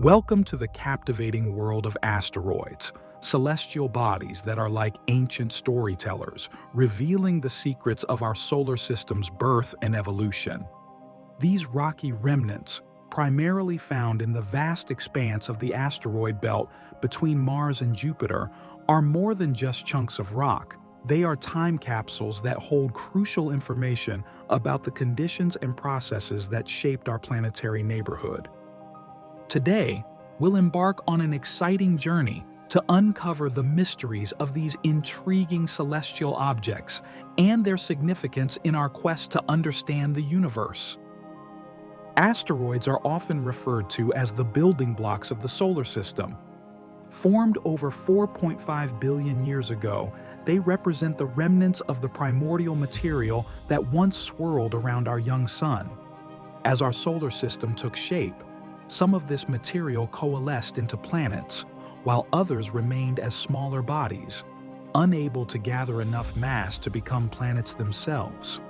Welcome to the captivating world of asteroids, celestial bodies that are like ancient storytellers, revealing the secrets of our solar system's birth and evolution. These rocky remnants, primarily found in the vast expanse of the asteroid belt between Mars and Jupiter, are more than just chunks of rock. They are time capsules that hold crucial information about the conditions and processes that shaped our planetary neighborhood. Today, we'll embark on an exciting journey to uncover the mysteries of these intriguing celestial objects and their significance in our quest to understand the universe. Asteroids are often referred to as the building blocks of the solar system. Formed over 4.5 billion years ago, they represent the remnants of the primordial material that once swirled around our young sun. As our solar system took shape, some of this material coalesced into planets, while others remained as smaller bodies, unable to gather enough mass to become planets themselves.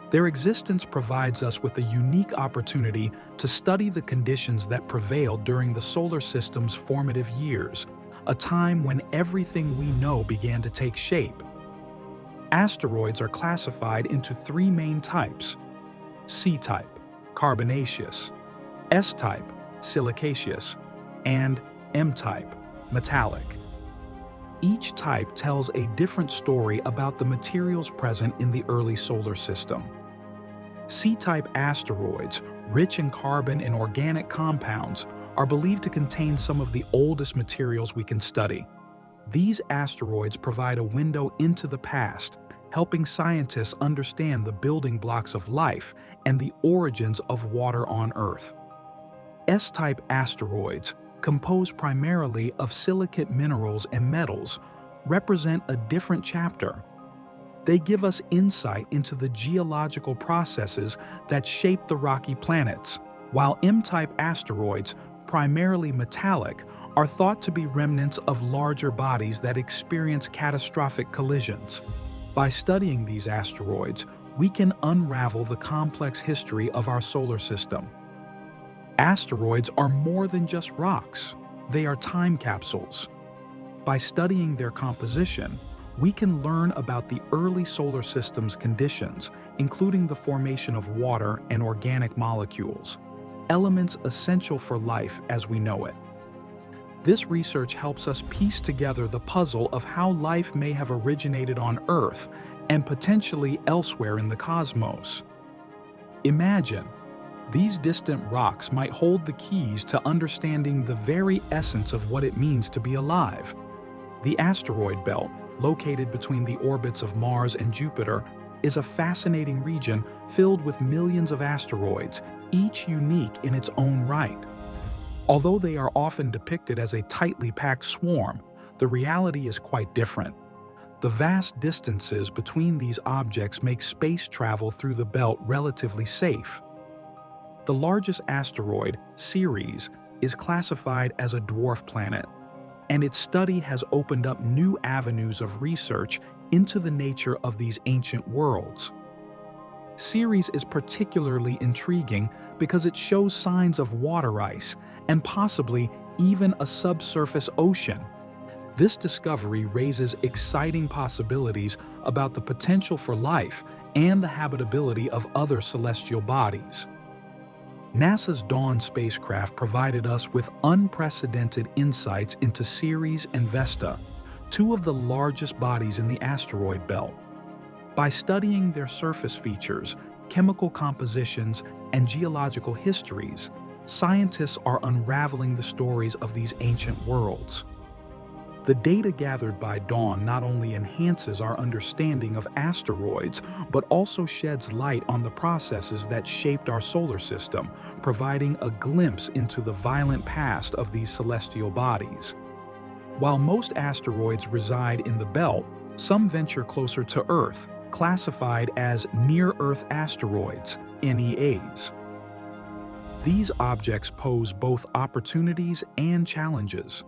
Their existence provides us with a unique opportunity to study the conditions that prevailed during the solar system's formative years, a time when everything we know began to take shape. Asteroids are classified into three main types: C-type, carbonaceous; S-type, silicaceous; and M-type, metallic. Each type tells a different story about the materials present in the early solar system. C-type asteroids, rich in carbon and organic compounds, are believed to contain some of the oldest materials we can study. These asteroids provide a window into the past, helping scientists understand the building blocks of life and the origins of water on Earth. S-type asteroids, composed primarily of silicate minerals and metals, represent a different chapter. They give us insight into the geological processes that shape the rocky planets, while M-type asteroids, primarily metallic, are thought to be remnants of larger bodies that experience catastrophic collisions. By studying these asteroids, we can unravel the complex history of our solar system. Asteroids are more than just rocks. They are time capsules. By studying their composition, we can learn about the early solar system's conditions, including the formation of water and organic molecules, elements essential for life as we know it. This research helps us piece together the puzzle of how life may have originated on Earth and potentially elsewhere in the cosmos. Imagine, these distant rocks might hold the keys to understanding the very essence of what it means to be alive. The asteroid belt, located between the orbits of Mars and Jupiter, is a fascinating region filled with millions of asteroids, each unique in its own right. Although they are often depicted as a tightly packed swarm, the reality is quite different. The vast distances between these objects make space travel through the belt relatively safe. The largest asteroid, Ceres, is classified as a dwarf planet, and its study has opened up new avenues of research into the nature of these ancient worlds. Ceres is particularly intriguing because it shows signs of water ice and possibly even a subsurface ocean. This discovery raises exciting possibilities about the potential for life and the habitability of other celestial bodies. NASA's Dawn spacecraft provided us with unprecedented insights into Ceres and Vesta, two of the largest bodies in the asteroid belt. By studying their surface features, chemical compositions, and geological histories, scientists are unraveling the stories of these ancient worlds. The data gathered by Dawn not only enhances our understanding of asteroids, but also sheds light on the processes that shaped our solar system, providing a glimpse into the violent past of these celestial bodies. While most asteroids reside in the belt, some venture closer to Earth, classified as near-Earth asteroids, NEAs. These objects pose both opportunities and challenges.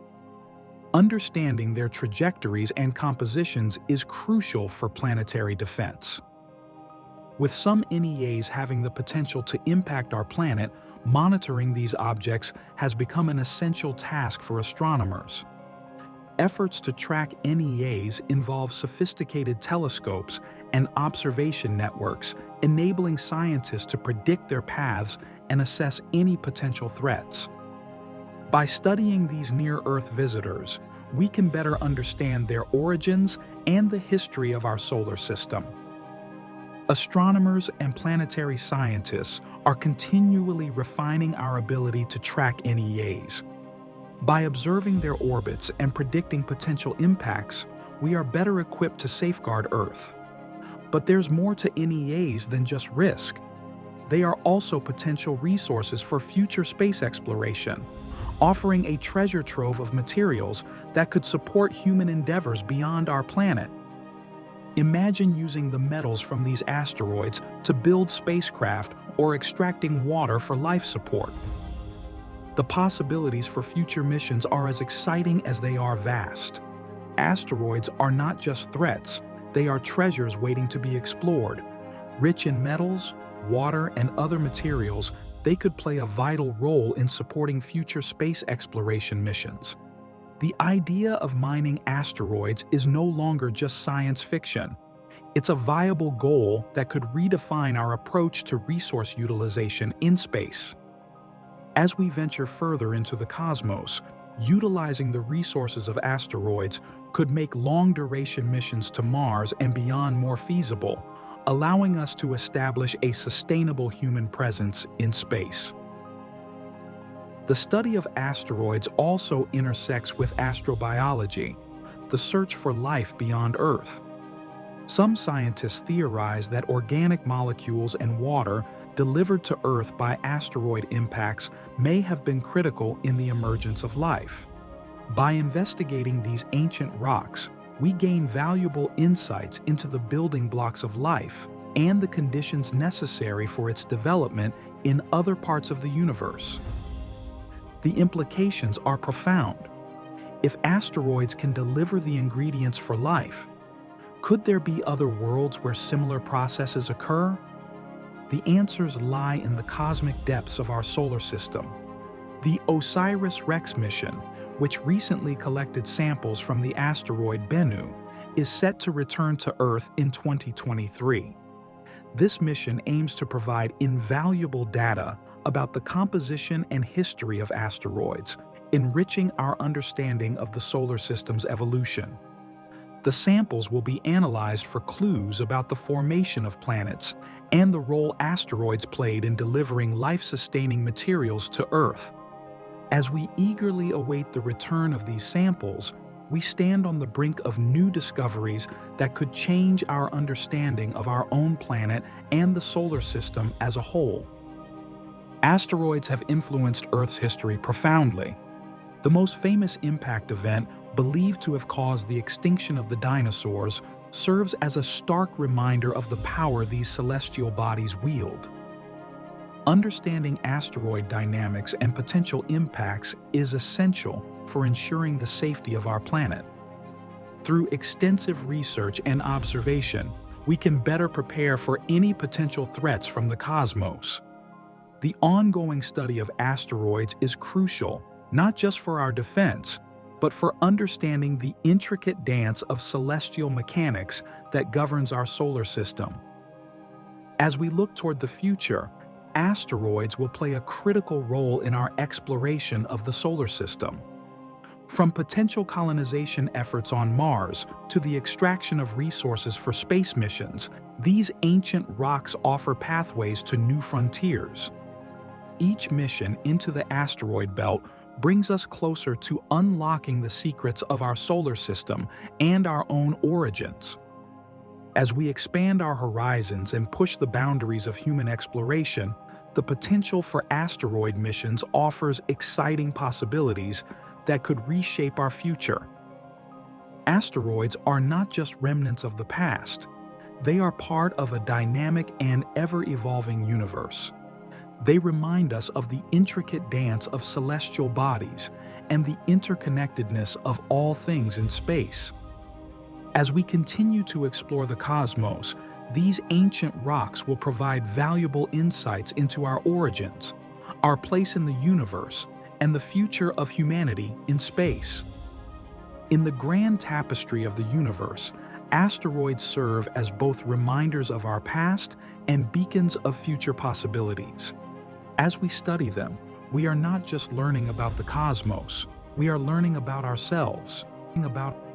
Understanding their trajectories and compositions is crucial for planetary defense. With some NEAs having the potential to impact our planet, monitoring these objects has become an essential task for astronomers. Efforts to track NEAs involve sophisticated telescopes and observation networks, enabling scientists to predict their paths and assess any potential threats. By studying these near-Earth visitors, we can better understand their origins and the history of our solar system. Astronomers and planetary scientists are continually refining our ability to track NEAs. By observing their orbits and predicting potential impacts, we are better equipped to safeguard Earth. But there's more to NEAs than just risk. They are also potential resources for future space exploration, offering a treasure trove of materials that could support human endeavors beyond our planet. Imagine using the metals from these asteroids to build spacecraft or extracting water for life support. The possibilities for future missions are as exciting as they are vast. Asteroids are not just threats, they are treasures waiting to be explored. Rich in metals, water, and other materials, they could play a vital role in supporting future space exploration missions. The idea of mining asteroids is no longer just science fiction. It's a viable goal that could redefine our approach to resource utilization in space. As we venture further into the cosmos, utilizing the resources of asteroids could make long-duration missions to Mars and beyond more feasible, allowing us to establish a sustainable human presence in space. The study of asteroids also intersects with astrobiology, the search for life beyond Earth. Some scientists theorize that organic molecules and water delivered to Earth by asteroid impacts may have been critical in the emergence of life. By investigating these ancient rocks, we gain valuable insights into the building blocks of life and the conditions necessary for its development in other parts of the universe. The implications are profound. If asteroids can deliver the ingredients for life, could there be other worlds where similar processes occur? The answers lie in the cosmic depths of our solar system. The OSIRIS-REx mission, which recently collected samples from the asteroid Bennu, is set to return to Earth in 2023. This mission aims to provide invaluable data about the composition and history of asteroids, enriching our understanding of the solar system's evolution. The samples will be analyzed for clues about the formation of planets and the role asteroids played in delivering life-sustaining materials to Earth. As we eagerly await the return of these samples, we stand on the brink of new discoveries that could change our understanding of our own planet and the solar system as a whole. Asteroids have influenced Earth's history profoundly. The most famous impact event, believed to have caused the extinction of the dinosaurs, serves as a stark reminder of the power these celestial bodies wield. Understanding asteroid dynamics and potential impacts is essential for ensuring the safety of our planet. Through extensive research and observation, we can better prepare for any potential threats from the cosmos. The ongoing study of asteroids is crucial, not just for our defense, but for understanding the intricate dance of celestial mechanics that governs our solar system. As we look toward the future, asteroids will play a critical role in our exploration of the solar system. From potential colonization efforts on Mars to the extraction of resources for space missions, these ancient rocks offer pathways to new frontiers. Each mission into the asteroid belt brings us closer to unlocking the secrets of our solar system and our own origins. As we expand our horizons and push the boundaries of human exploration, the potential for asteroid missions offers exciting possibilities that could reshape our future. Asteroids are not just remnants of the past. They are part of a dynamic and ever-evolving universe. They remind us of the intricate dance of celestial bodies and the interconnectedness of all things in space. As we continue to explore the cosmos, these ancient rocks will provide valuable insights into our origins, our place in the universe, and the future of humanity in space. In the grand tapestry of the universe, asteroids serve as both reminders of our past and beacons of future possibilities. As we study them, we are not just learning about the cosmos, we are learning about ourselves, about